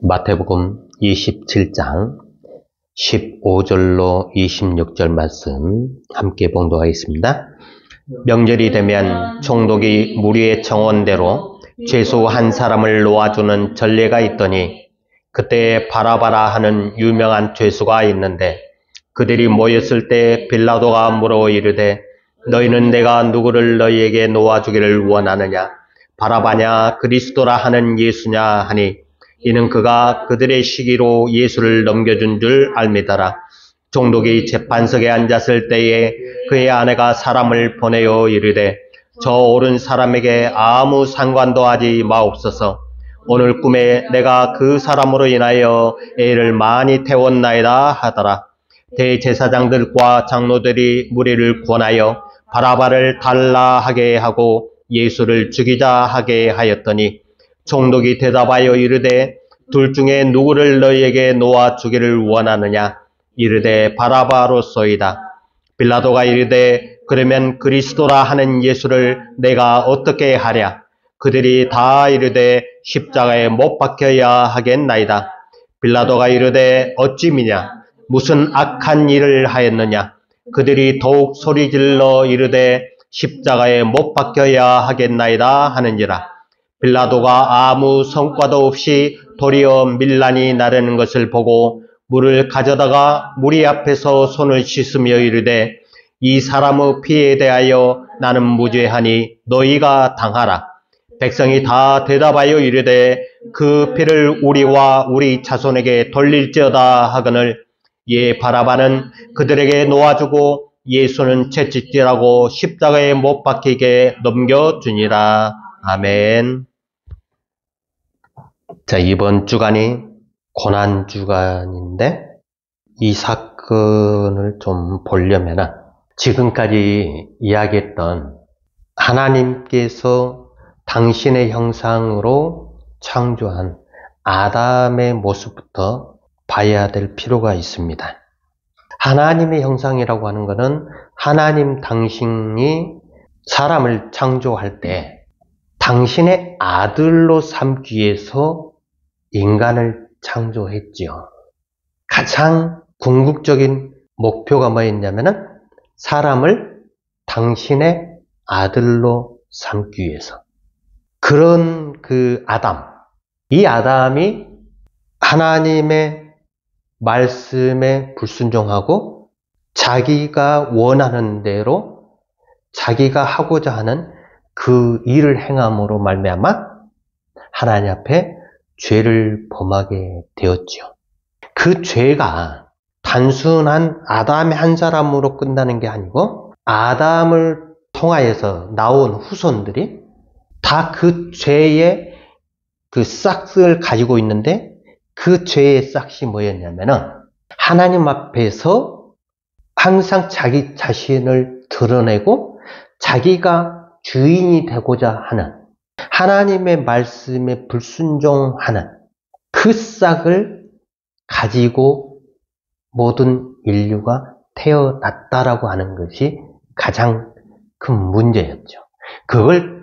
마태복음 27장 15절로 26절 말씀 함께 봉독하겠습니다. 명절이 되면 총독이 무리의 청원대로 죄수 한 사람을 놓아주는 전례가 있더니 그때 바라바라 하는 유명한 죄수가 있는데 그들이 모였을 때 빌라도가 물어 이르되 너희는 내가 누구를 너희에게 놓아주기를 원하느냐? 바라바냐 그리스도라 하는 예수냐 하니 이는 그가 그들의 시기로 예수를 넘겨준 줄 알미더라. 총독이 재판석에 앉았을 때에 그의 아내가 사람을 보내어 이르되 저 옳은 사람에게 아무 상관도 하지 마옵소서. 오늘 꿈에 내가 그 사람으로 인하여 애를 많이 태웠나이다 하더라. 대제사장들과 장로들이 무리를 권하여 바라바를 달라 하게 하고 예수를 죽이자 하게 하였더니 총독이 대답하여 이르되 둘 중에 누구를 너희에게 놓아 주기를 원하느냐? 이르되 바라바로소이다. 빌라도가 이르되 그러면 그리스도라 하는 예수를 내가 어떻게 하랴? 그들이 다 이르되 십자가에 못 박혀야 하겠나이다. 빌라도가 이르되 어찌 미냐? 무슨 악한 일을 하였느냐? 그들이 더욱 소리질러 이르되 십자가에 못 박혀야 하겠나이다 하는지라. 빌라도가 아무 성과도 없이 도리어 밀란이 나르는 것을 보고 물을 가져다가 무리 앞에서 손을 씻으며 이르되 이 사람의 피에 대하여 나는 무죄하니 너희가 당하라. 백성이 다 대답하여 이르되 그 피를 우리와 우리 자손에게 돌릴지어다 하거늘 예 바라바는 그들에게 놓아주고 예수는 채찍질하고 십자가에 못 박히게 넘겨주니라. 아멘. 자, 이번 주간이 고난주간인데 이 사건을 좀 보려면 지금까지 이야기했던 하나님께서 당신의 형상으로 창조한 아담의 모습부터 봐야 될 필요가 있습니다. 하나님의 형상이라고 하는 것은 하나님 당신이 사람을 창조할 때 당신의 아들로 삼기 위해서 인간을 창조했지요. 가장 궁극적인 목표가 뭐였냐면은 사람을 당신의 아들로 삼기 위해서. 그런 그 아담, 이 아담이 하나님의 말씀에 불순종하고 자기가 원하는 대로 자기가 하고자 하는 그 일을 행함으로 말미암아 하나님 앞에 죄를 범하게 되었죠. 그 죄가 단순한 아담의 한 사람으로 끝나는 게 아니고 아담을 통하여서 나온 후손들이 다 그 죄의 그 싹을 가지고 있는데 그 죄의 싹이 뭐였냐면은 하나님 앞에서 항상 자기 자신을 드러내고 자기가 주인이 되고자 하는 하나님의 말씀에 불순종하는 그 싹을 가지고 모든 인류가 태어났다라고 하는 것이 가장 큰 문제였죠. 그걸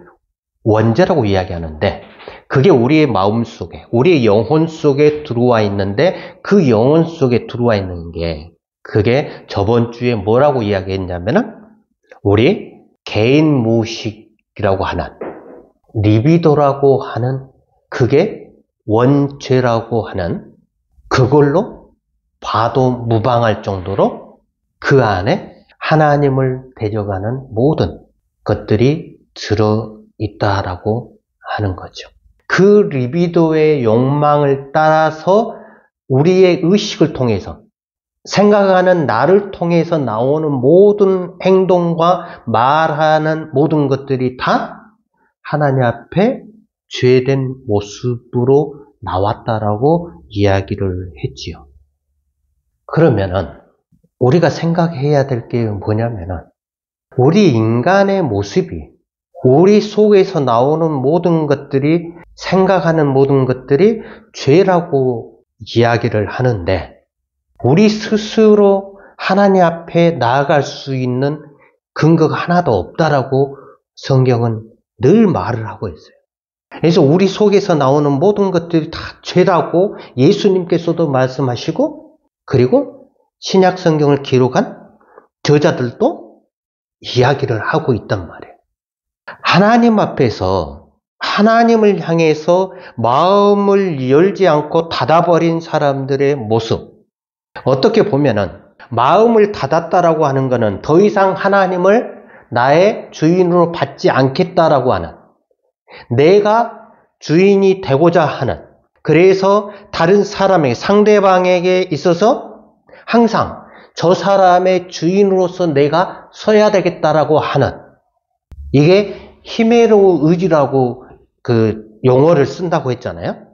원죄라고 이야기하는데 그게 우리의 마음 속에, 우리의 영혼 속에 들어와 있는데 그 영혼 속에 들어와 있는 게 그게 저번 주에 뭐라고 이야기했냐면은 우리 개인 무의식이라고 하는 리비도라고 하는 그게 원죄라고 하는 그걸로 봐도 무방할 정도로 그 안에 하나님을 대적하는 모든 것들이 들어있다라고 하는 거죠. 그 리비도의 욕망을 따라서 우리의 의식을 통해서 생각하는 나를 통해서 나오는 모든 행동과 말하는 모든 것들이 다 하나님 앞에 죄된 모습으로 나왔다라고 이야기를 했지요. 그러면은 우리가 생각해야 될 게 뭐냐면은 우리 인간의 모습이 우리 속에서 나오는 모든 것들이 생각하는 모든 것들이 죄라고 이야기를 하는데 우리 스스로 하나님 앞에 나아갈 수 있는 근거가 하나도 없다라고 성경은 늘 말을 하고 있어요. 그래서 우리 속에서 나오는 모든 것들이 다 죄라고 예수님께서도 말씀하시고, 그리고 신약 성경을 기록한 저자들도 이야기를 하고 있단 말이에요. 하나님 앞에서 하나님을 향해서 마음을 열지 않고 닫아버린 사람들의 모습, 어떻게 보면은 마음을 닫았다라고 하는 것은 더 이상 하나님을 나의 주인으로 받지 않겠다라고 하는, 내가 주인이 되고자 하는, 그래서 다른 사람에게, 상대방에게 있어서 항상 저 사람의 주인으로서 내가 서야 되겠다라고 하는, 이게 히메로 의지라고 그 용어를 쓴다고 했잖아요.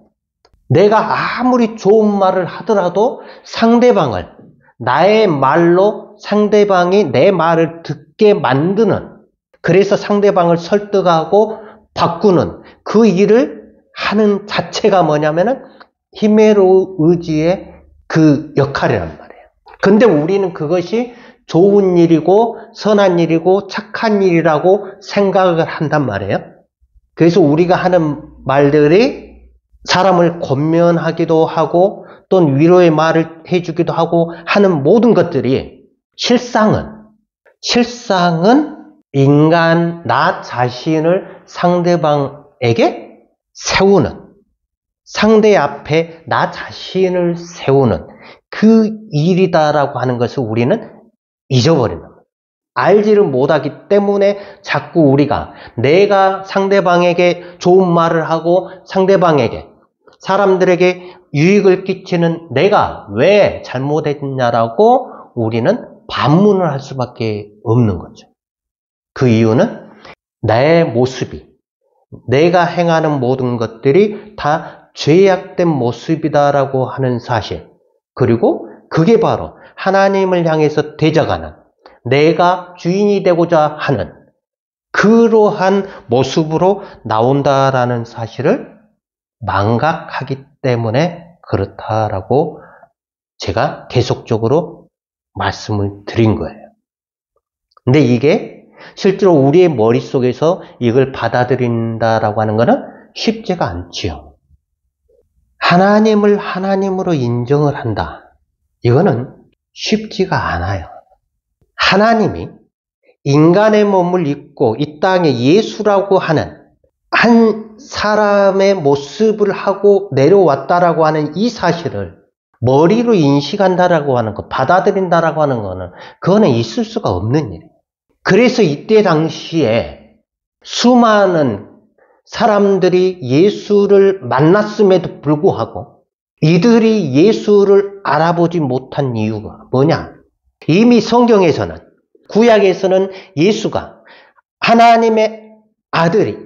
내가 아무리 좋은 말을 하더라도 상대방을 나의 말로 상대방이 내 말을 듣게 만드는, 그래서 상대방을 설득하고 바꾸는 그 일을 하는 자체가 뭐냐면은 히메로 의지의 그 역할이란 말이에요. 근데 우리는 그것이 좋은 일이고 선한 일이고 착한 일이라고 생각을 한단 말이에요. 그래서 우리가 하는 말들이 사람을 권면하기도 하고 또는 위로의 말을 해주기도 하고 하는 모든 것들이 실상은 인간 나 자신을 상대방에게 세우는, 상대 앞에 나 자신을 세우는 그 일이다라고 하는 것을 우리는 잊어버리는 거예요. 알지를 못하기 때문에 자꾸 우리가 내가 상대방에게 좋은 말을 하고 상대방에게, 사람들에게 유익을 끼치는 내가 왜 잘못했냐라고 우리는 반문을 할 수밖에 없는 거죠. 그 이유는 내 모습이, 내가 행하는 모든 것들이 다 죄악된 모습이다라고 하는 사실, 그리고 그게 바로 하나님을 향해서 대적하는, 내가 주인이 되고자 하는 그러한 모습으로 나온다라는 사실을 망각하기 때문에 그렇다라고 제가 계속적으로 말씀을 드린 거예요. 근데 이게 실제로 우리의 머릿속에서 이걸 받아들인다라고 하는 것은 쉽지가 않지요. 하나님을 하나님으로 인정을 한다. 이거는 쉽지가 않아요. 하나님이 인간의 몸을 입고 이 땅에 예수라고 하는 한 사람의 모습을 하고 내려왔다라고 하는 이 사실을 머리로 인식한다라고 하는 것, 받아들인다라고 하는 거는 그거는 있을 수가 없는 일이에요. 그래서 이때 당시에 수많은 사람들이 예수를 만났음에도 불구하고 이들이 예수를 알아보지 못한 이유가 뭐냐? 이미 성경에서는, 구약에서는 예수가 하나님의 아들이,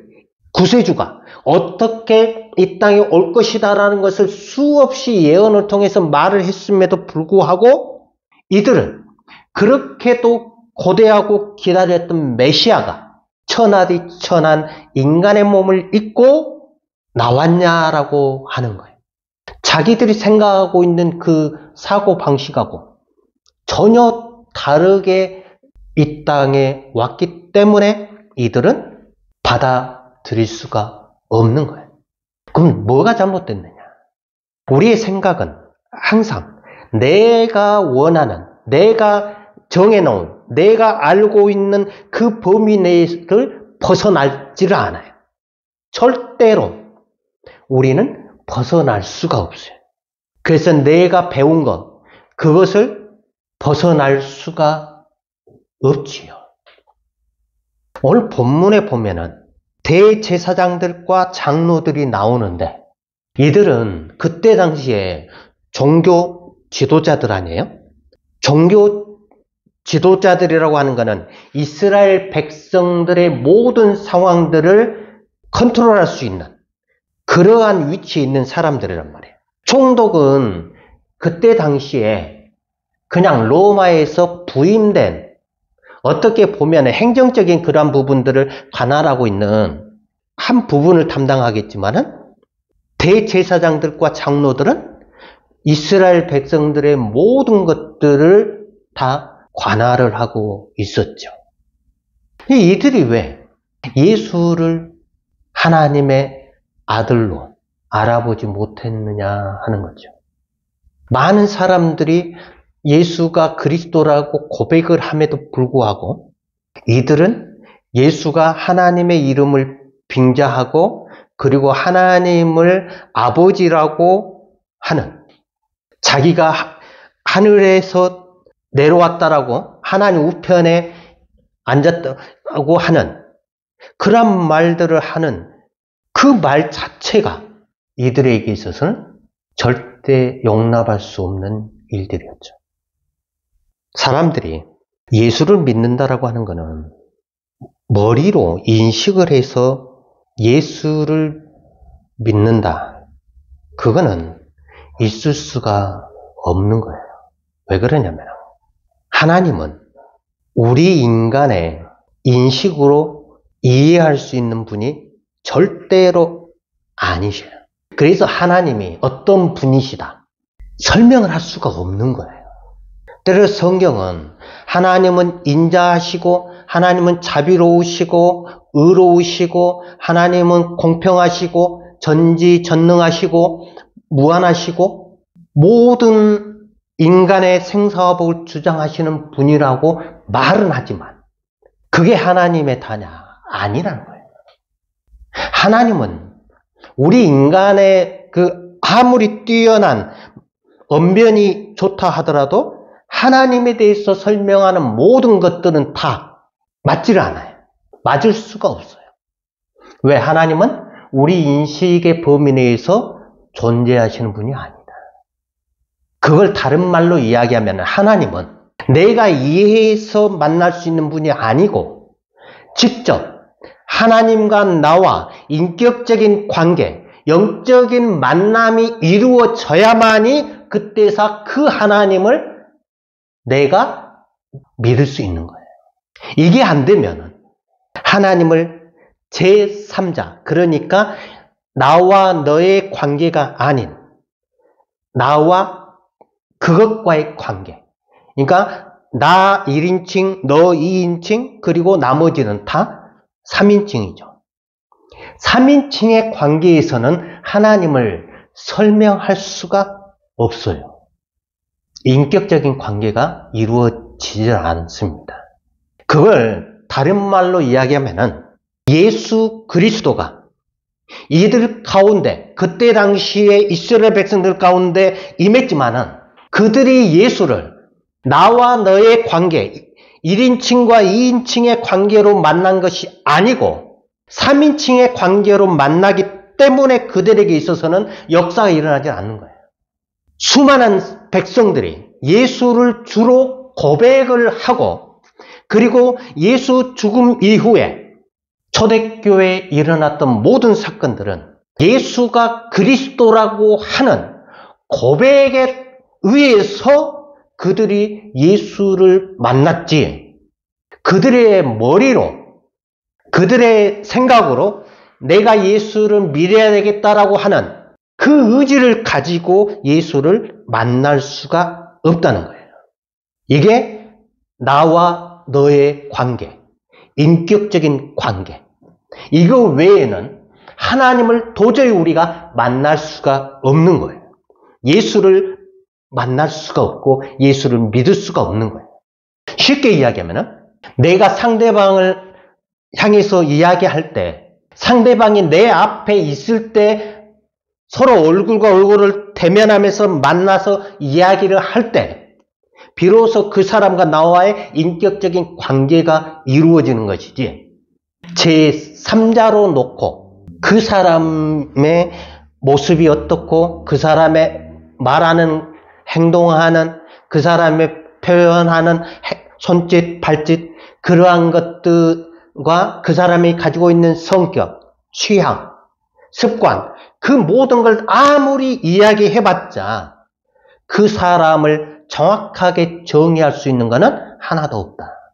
구세주가 어떻게 이 땅에 올 것이다라는 것을 수없이 예언을 통해서 말을 했음에도 불구하고 이들은 그렇게도 고대하고 기다렸던 메시아가 천하디 천한 인간의 몸을 입고 나왔냐라고 하는 거예요. 자기들이 생각하고 있는 그 사고방식하고 전혀 다르게 이 땅에 왔기 때문에 이들은 받아들일 수가 없는 거예요. 그럼 뭐가 잘못됐느냐? 우리의 생각은 항상 내가 원하는, 내가 정해놓은, 내가 알고 있는 그 범위 내를 벗어나지를 않아요. 절대로 우리는 벗어날 수가 없어요. 그래서 내가 배운 것, 그것을 벗어날 수가 없지요. 오늘 본문에 보면은 대제사장들과 장로들이 나오는데 이들은 그때 당시에 종교 지도자들 아니에요? 종교 지도자들이라고 하는 것은 이스라엘 백성들의 모든 상황들을 컨트롤할 수 있는 그러한 위치에 있는 사람들이란 말이에요. 총독은 그때 당시에 그냥 로마에서 부임된, 어떻게 보면 행정적인 그러한 부분들을 관할하고 있는 한 부분을 담당하겠지만은 대제사장들과 장로들은 이스라엘 백성들의 모든 것들을 다 관할을 하고 있었죠. 이들이 왜 예수를 하나님의 아들로 알아보지 못했느냐 하는 거죠. 많은 사람들이 예수가 그리스도라고 고백을 함에도 불구하고 이들은 예수가 하나님의 이름을 빙자하고 그리고 하나님을 아버지라고 하는, 자기가 하늘에서 내려왔다라고 하나님 우편에 앉았다고 하는 그런 말들을 하는 그 말 자체가 이들에게 있어서는 절대 용납할 수 없는 일들이었죠. 사람들이 예수를 믿는다라고 하는 것은 머리로 인식을 해서 예수를 믿는다. 그거는 있을 수가 없는 거예요. 왜 그러냐면 하나님은 우리 인간의 인식으로 이해할 수 있는 분이 절대로 아니셔요. 그래서 하나님이 어떤 분이시다 설명을 할 수가 없는 거예요. 때로 성경은 하나님은 인자하시고 하나님은 자비로우시고 의로우시고 하나님은 공평하시고 전지전능하시고 무한하시고 모든 인간의 생사화복을 주장하시는 분이라고 말은 하지만 그게 하나님의 다냐? 아니라는 거예요. 하나님은 우리 인간의 아무리 뛰어난 언변이 좋다 하더라도 하나님에 대해서 설명하는 모든 것들은 다 맞지를 않아요. 맞을 수가 없어요. 왜? 하나님은 우리 인식의 범위 내에서 존재하시는 분이 아니다. 그걸 다른 말로 이야기하면 하나님은 내가 이해해서 만날 수 있는 분이 아니고 직접 하나님과 나와 인격적인 관계, 영적인 만남이 이루어져야만이 그때서 그 하나님을 내가 믿을 수 있는 거예요. 이게 안 되면 하나님을 제3자, 그러니까 나와 너의 관계가 아닌 나와 그것과의 관계, 그러니까 나 1인칭, 너 2인칭, 그리고 나머지는 다 3인칭이죠. 3인칭의 관계에서는 하나님을 설명할 수가 없어요. 인격적인 관계가 이루어지지 않습니다. 그걸 다른 말로 이야기하면은 예수 그리스도가 이들 가운데 그때 당시에 이스라엘 백성들 가운데 임했지만은 그들이 예수를 나와 너의 관계 1인칭과 2인칭의 관계로 만난 것이 아니고 3인칭의 관계로 만나기 때문에 그들에게 있어서는 역사가 일어나지 않는 거예요. 수많은 백성들이 예수를 주로 고백을 하고 그리고 예수 죽음 이후에 초대교회에 일어났던 모든 사건들은 예수가 그리스도라고 하는 고백에 의해서 그들이 예수를 만났지, 그들의 머리로, 그들의 생각으로 내가 예수를 믿어야 되겠다라고 하는 그 의지를 가지고 예수를 만날 수가 없다는 거예요. 이게 나와 너의 관계, 인격적인 관계, 이거 외에는 하나님을 도저히 우리가 만날 수가 없는 거예요. 예수를 만날 수가 없고 예수를 믿을 수가 없는 거예요. 쉽게 이야기하면 내가 상대방을 향해서 이야기할 때 상대방이 내 앞에 있을 때 서로 얼굴과 얼굴을 대면하면서 만나서 이야기를 할 때 비로소 그 사람과 나와의 인격적인 관계가 이루어지는 것이지, 제3자로 놓고 그 사람의 모습이 어떻고 그 사람의 말하는 행동하는 그 사람의 표현하는 손짓 발짓 그러한 것들과 그 사람이 가지고 있는 성격, 취향, 습관, 그 모든 걸 아무리 이야기해봤자 그 사람을 정확하게 정의할 수 있는 것은 하나도 없다.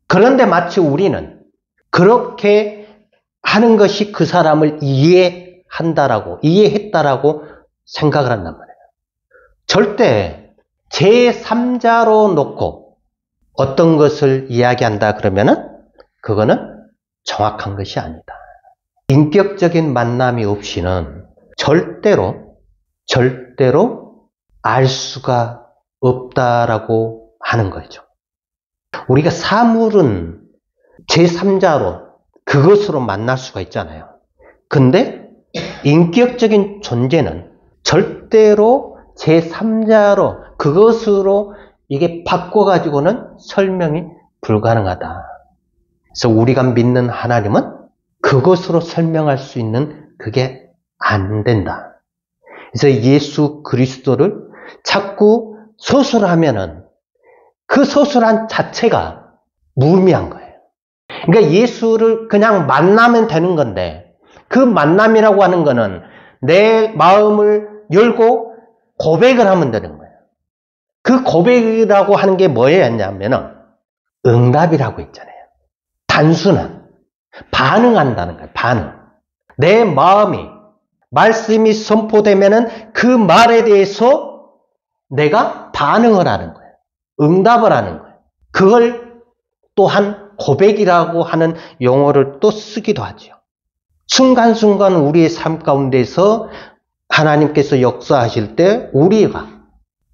그런데 마치 우리는 그렇게 하는 것이 그 사람을 이해했다라고 생각을 한단 말이에요. 절대 제3자로 놓고 어떤 것을 이야기한다 그러면은 그거는 정확한 것이 아니다. 인격적인 만남이 없이는 절대로 알 수가 없다라고 하는 거죠. 우리가 사물은 제3자로 그것으로 만날 수가 있잖아요. 근데 인격적인 존재는 절대로 제3자로 그것으로 이게 바꿔가지고는 설명이 불가능하다. 그래서 우리가 믿는 하나님은 그것으로 설명할 수 있는 그게 안 된다. 그래서 예수 그리스도를 자꾸 서술하면은 그 서술한 자체가 무의미한 거예요. 그러니까 예수를 그냥 만나면 되는 건데 그 만남이라고 하는 거는 내 마음을 열고 고백을 하면 되는 거예요. 그 고백이라고 하는 게 뭐였냐면은 응답이라고 있잖아요. 단순한 반응한다는 거예요. 반응. 내 마음이 말씀이 선포되면은 그 말에 대해서 내가 반응을 하는 거예요. 응답을 하는 거예요. 그걸 또한 고백이라고 하는 용어를 또 쓰기도 하죠. 순간순간 우리의 삶 가운데서 하나님께서 역사하실 때 우리가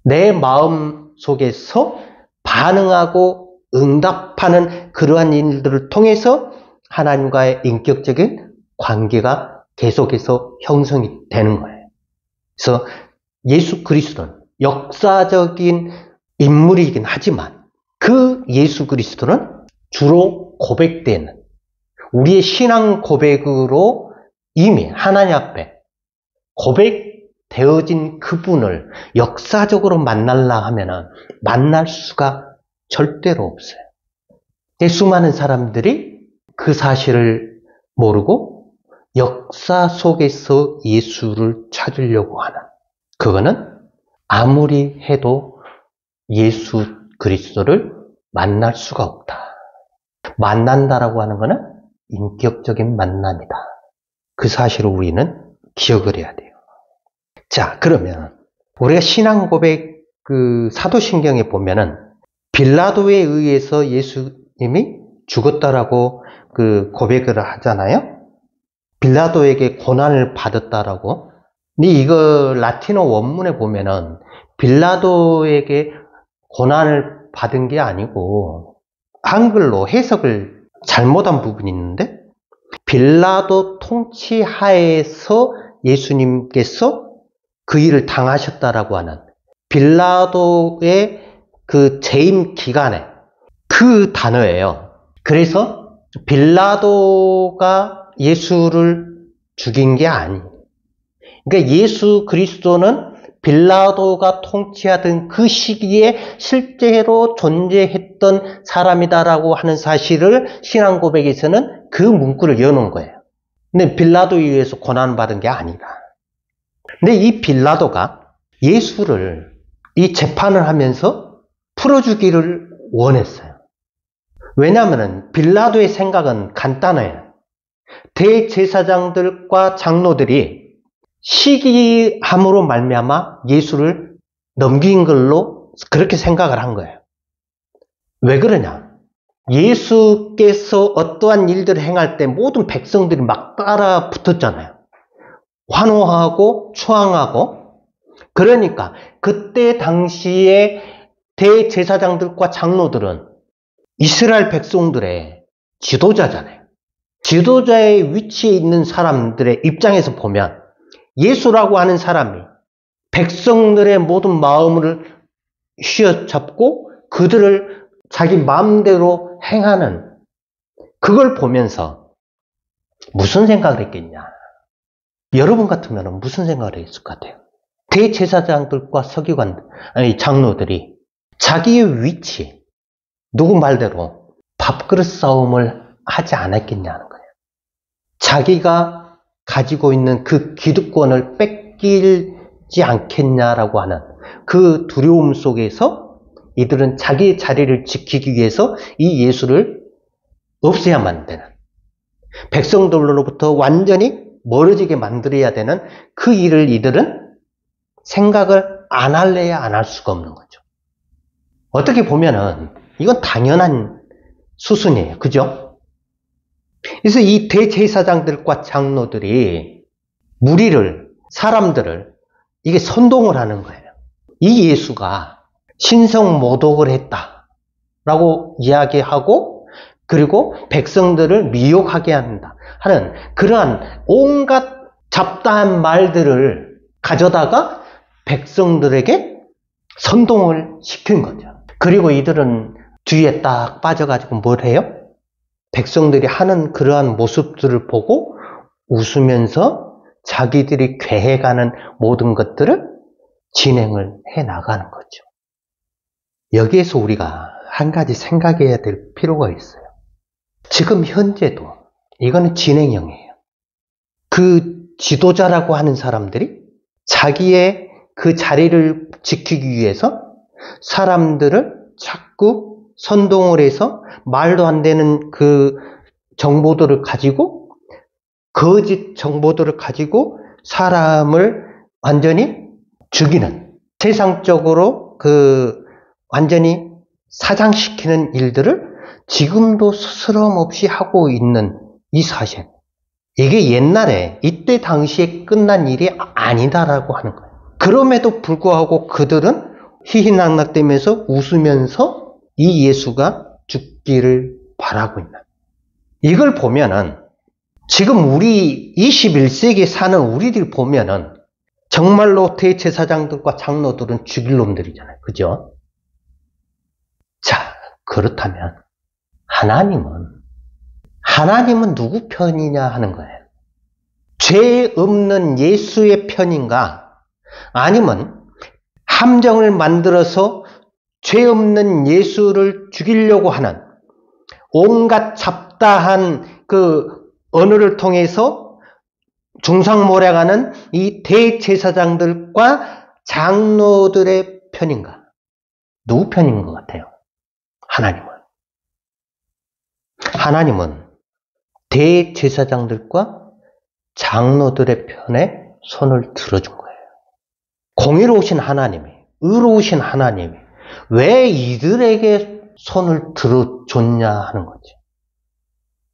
내 마음 속에서 반응하고 응답하는 그러한 일들을 통해서 하나님과의 인격적인 관계가 계속해서 형성이 되는 거예요. 그래서 예수 그리스도는 역사적인 인물이긴 하지만 그 예수 그리스도는 주로 고백되는 우리의 신앙 고백으로 이미 하나님 앞에 고백되어진 그분을 역사적으로 만나려 하면은 만날 수가 절대로 없어요. 수많은 사람들이 그 사실을 모르고 역사 속에서 예수를 찾으려고 하는 그거는 아무리 해도 예수 그리스도를 만날 수가 없다. 만난다라고 하는 것은 인격적인 만남이다. 그 사실을 우리는 기억을 해야 돼요. 자, 그러면 우리가 신앙 고백 사도신경에 보면은 빌라도에 의해서 예수님이 죽었다라고 고백을 하잖아요. 빌라도에게 고난을 받았다라고. 근데 이거 라틴어 원문에 보면은 빌라도에게 고난을 받은 게 아니고 한글로 해석을 잘못한 부분이 있는데 빌라도 통치 하에서 예수님께서 그 일을 당하셨다라고 하는 빌라도의 그 재임 기간에 그 단어예요. 그래서 빌라도가 예수를 죽인 게 아니에요. 그러니까 예수 그리스도는 빌라도가 통치하던 그 시기에 실제로 존재했던 사람이다라고 하는 사실을 신앙 고백에서는 그 문구를 여놓은 거예요. 근데 빌라도에 의해서 고난받은 게 아니다. 근데 이 빌라도가 예수를 이 재판을 하면서 풀어주기를 원했어요. 왜냐하면 빌라도의 생각은 간단해요. 대제사장들과 장로들이 시기함으로 말미암아 예수를 넘긴 걸로 그렇게 생각을 한 거예요. 왜 그러냐? 예수께서 어떠한 일들을 행할 때 모든 백성들이 막 따라 붙었잖아요. 환호하고 추앙하고. 그러니까 그때 당시에 대제사장들과 장로들은 이스라엘 백성들의 지도자잖아요. 지도자의 위치에 있는 사람들의 입장에서 보면 예수라고 하는 사람이 백성들의 모든 마음을 휘어잡고 그들을 자기 마음대로 행하는 그걸 보면서 무슨 생각을 했겠냐? 여러분 같으면 무슨 생각을 했을 것 같아요? 대제사장들과 서기관, 장로들이 자기의 위치, 누구 말대로 밥그릇 싸움을 하지 않았겠냐는 거예요. 자기가 가지고 있는 그 기득권을 뺏기지 않겠냐라고 하는 그 두려움 속에서 이들은 자기의 자리를 지키기 위해서 이 예수를 없애야만 되는, 백성들로부터 완전히 멀어지게 만들어야 되는 그 일을 이들은 생각을 안 할래야 안 할 수가 없는 거죠. 어떻게 보면은 이건 당연한 수순이에요. 그죠? 그래서 이 대제사장들과 장로들이 사람들을 이게 선동을 하는 거예요. 이 예수가 신성모독을 했다라고 이야기하고, 그리고 백성들을 미혹하게 한다 하는 그러한 온갖 잡다한 말들을 가져다가 백성들에게 선동을 시킨 거죠. 그리고 이들은 뒤에 딱 빠져가지고 뭘 해요? 백성들이 하는 그러한 모습들을 보고 웃으면서 자기들이 계획하는 모든 것들을 진행을 해 나가는 거죠. 여기에서 우리가 한 가지 생각해야 될 필요가 있어요. 지금 현재도 이거는 진행형이에요. 그 지도자라고 하는 사람들이 자기의 그 자리를 지키기 위해서 사람들을 자꾸 선동을 해서 말도 안 되는 그 정보들을 가지고, 거짓 정보들을 가지고 사람을 완전히 죽이는, 세상적으로 완전히 사장시키는 일들을 지금도 스스럼 없이 하고 있는 이 사실. 이게 옛날에 이때 당시에 끝난 일이 아니다라고 하는 거예요. 그럼에도 불구하고 그들은 희희낙낙대면서 웃으면서 이 예수가 죽기를 바라고 있는. 이걸 보면은 지금 우리 21세기에 사는 우리들 보면은 정말로 대제사장들과 장로들은 죽일 놈들이잖아요. 그죠? 자, 그렇다면 하나님은 누구 편이냐 하는 거예요. 죄 없는 예수의 편인가? 아니면 함정을 만들어서 죄 없는 예수를 죽이려고 하는 온갖 잡다한 그 언어를 통해서 중상모략하는 이 대제사장들과 장로들의 편인가? 누구 편인 것 같아요? 하나님은 대제사장들과 장로들의 편에 손을 들어준 거예요. 공의로우신 하나님이, 의로우신 하나님이 왜 이들에게 손을 들어줬냐 하는 거죠.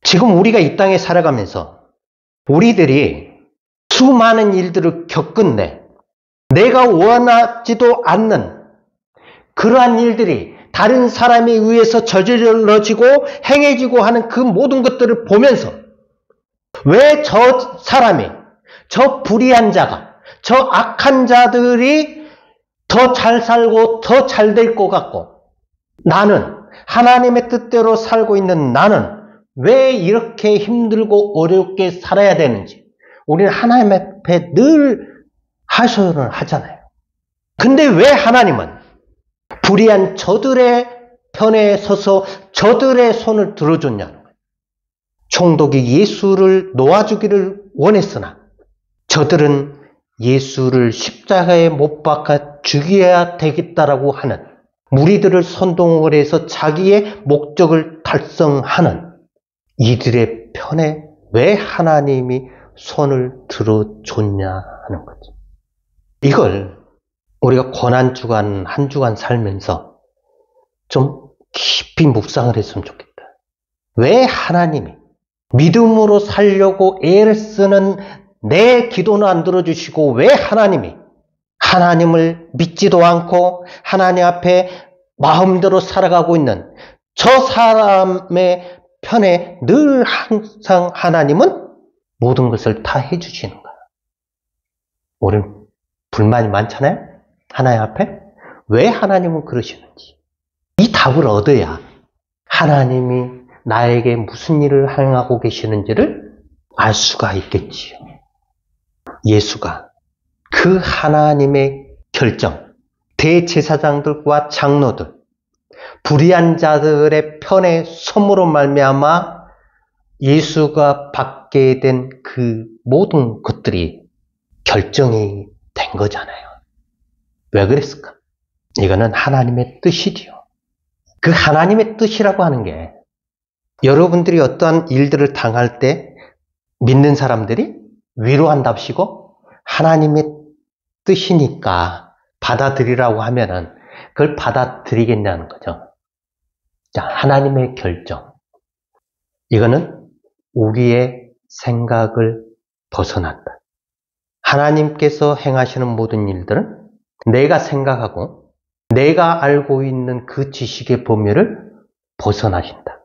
지금 우리가 이 땅에 살아가면서 우리들이 수많은 일들을 겪은데 내가 원하지도 않는 그러한 일들이 다른 사람에 의해서 저질러지고 행해지고 하는 그 모든 것들을 보면서 왜 저 사람이, 저 불의한 자가, 저 악한 자들이 더 잘 살고 더 잘 될 것 같고, 나는 하나님의 뜻대로 살고 있는 나는 왜 이렇게 힘들고 어렵게 살아야 되는지 우리는 하나님 앞에 늘 하소연을 하잖아요. 근데 왜 하나님은 불의한 저들의 편에 서서 저들의 손을 들어줬냐는 거예요. 총독이 예수를 놓아주기를 원했으나 저들은 예수를 십자가에 못 박아 죽여야 되겠다라고 하는, 무리들을 선동을 해서 자기의 목적을 달성하는 이들의 편에 왜 하나님이 손을 들어줬냐 하는 거죠. 이걸 우리가 고난주간 한 주간 살면서 좀 깊이 묵상을 했으면 좋겠다. 왜 하나님이 믿음으로 살려고 애를 쓰는 내 기도는 안 들어주시고, 왜 하나님을 믿지도 않고 하나님 앞에 마음대로 살아가고 있는 저 사람의 편에 늘 항상 하나님은 모든 것을 다 해주시는 거야. 우리는 불만이 많잖아요? 하나님 앞에? 왜 하나님은 그러시는지. 이 답을 얻어야 하나님이 나에게 무슨 일을 행하고 계시는지를 알 수가 있겠지요. 예수가 그 하나님의 결정, 대제사장들과 장로들, 불의한 자들의 편에 섬으로 말미암아 예수가 받게 된 그 모든 것들이 결정이 된 거잖아요. 왜 그랬을까? 이거는 하나님의 뜻이지요. 그 하나님의 뜻이라고 하는 게, 여러분들이 어떠한 일들을 당할 때 믿는 사람들이 위로한답시고 하나님의 뜻이니까 받아들이라고 하면은 그걸 받아들이겠냐는 거죠. 자, 하나님의 결정. 이거는 우리의 생각을 벗어난다. 하나님께서 행하시는 모든 일들은 내가 생각하고 내가 알고 있는 그 지식의 범위를 벗어나신다.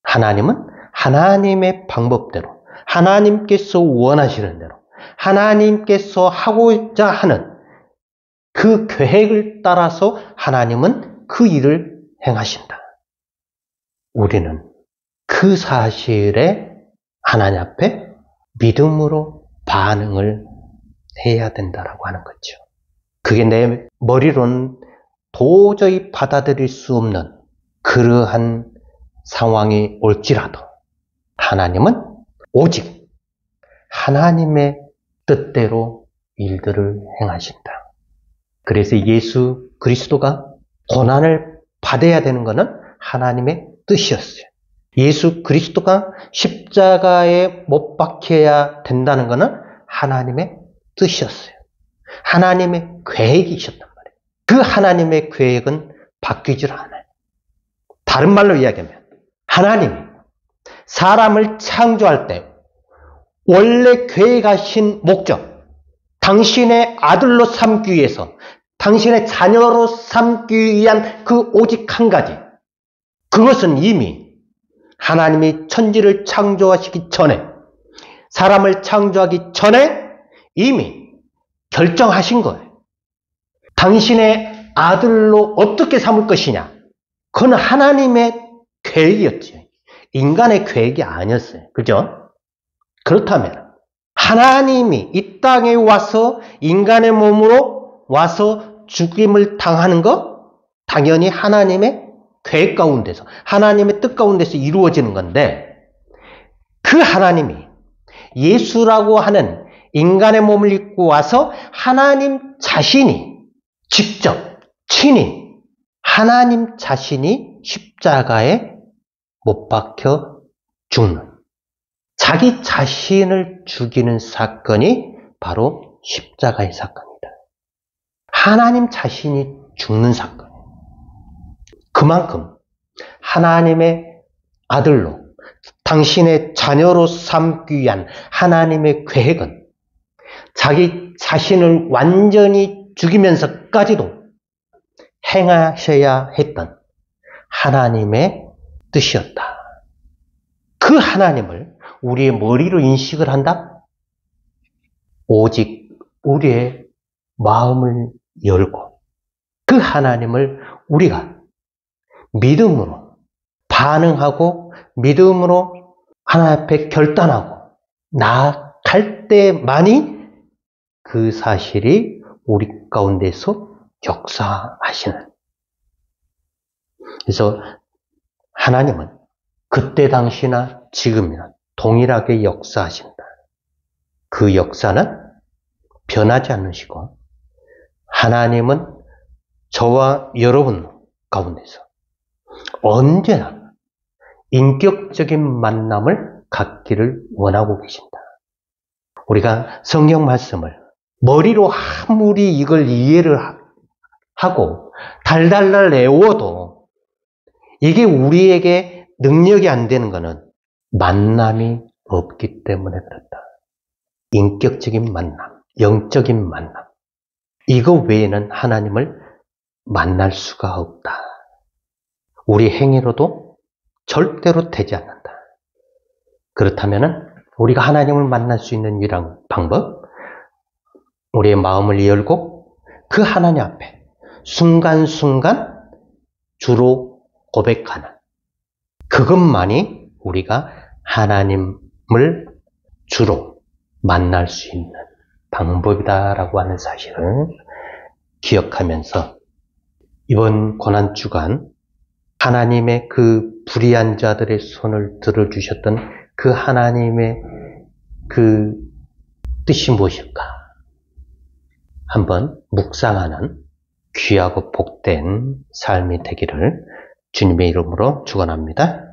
하나님은 하나님의 방법대로, 하나님께서 원하시는 대로, 하나님께서 하고자 하는 그 계획을 따라서 하나님은 그 일을 행하신다. 우리는 그 사실에 하나님 앞에 믿음으로 반응을 해야 된다라고 하는 거죠. 그게 내 머리로는 도저히 받아들일 수 없는 그러한 상황이 올지라도 하나님은 오직 하나님의 뜻대로 일들을 행하신다. 그래서 예수 그리스도가 고난을 받아야 되는 것은 하나님의 뜻이었어요. 예수 그리스도가 십자가에 못 박혀야 된다는 것은 하나님의 뜻이었어요. 하나님의 계획이셨단 말이에요. 그 하나님의 계획은 바뀌질 않아요. 다른 말로 이야기하면 하나님이 사람을 창조할 때 원래 계획하신 목적, 당신의 아들로 삼기 위해서, 당신의 자녀로 삼기 위한 그 오직 한 가지, 그것은 이미 하나님이 천지를 창조하시기 전에, 사람을 창조하기 전에 이미 결정하신 거예요. 당신의 아들로 어떻게 삼을 것이냐, 그건 하나님의 계획이었죠. 인간의 계획이 아니었어요. 그죠? 그렇다면 하나님이 이 땅에 와서 인간의 몸으로 와서 죽임을 당하는 거 당연히 하나님의 계획 가운데서, 하나님의 뜻 가운데서 이루어지는 건데, 그 하나님이 예수라고 하는 인간의 몸을 입고 와서 하나님 자신이 직접 친히 하나님 자신이 십자가에 못 박혀 죽는, 자기 자신을 죽이는 사건이 바로 십자가의 사건이다. 하나님 자신이 죽는 사건. 그만큼 하나님의 아들로 당신의 자녀로 삼기 위한 하나님의 계획은 자기 자신을 완전히 죽이면서까지도 행하셔야 했던 하나님의 뜻이었다. 그 하나님을 우리의 머리로 인식을 한다? 오직 우리의 마음을 열고 그 하나님을 우리가 믿음으로 반응하고 믿음으로 하나님 앞에 결단하고 나아갈 때만이 그 사실이 우리 가운데서 역사하시는. 그래서 하나님은 그때 당시나 지금이나 동일하게 역사하신다. 그 역사는 변하지 않으시고 하나님은 저와 여러분 가운데서 언제나 인격적인 만남을 갖기를 원하고 계신다. 우리가 성경 말씀을 머리로 아무리 이걸 이해를 하고 달달달 외워도 이게 우리에게 능력이 안 되는 것은 만남이 없기 때문에 그렇다. 인격적인 만남, 영적인 만남, 이거 외에는 하나님을 만날 수가 없다. 우리 행위로도 절대로 되지 않는다. 그렇다면 우리가 하나님을 만날 수 있는 유일한 방법, 우리의 마음을 열고 그 하나님 앞에 순간순간 주로 고백하는, 그것만이 우리가 하나님을 주로 만날 수 있는 방법이다라고 하는 사실을 기억하면서 이번 고난주간 하나님의 그 불의한 자들의 손을 들어주셨던 그 하나님의 그 뜻이 무엇일까? 한번 묵상하는 귀하고 복된 삶이 되기를 주님의 이름으로 축원합니다.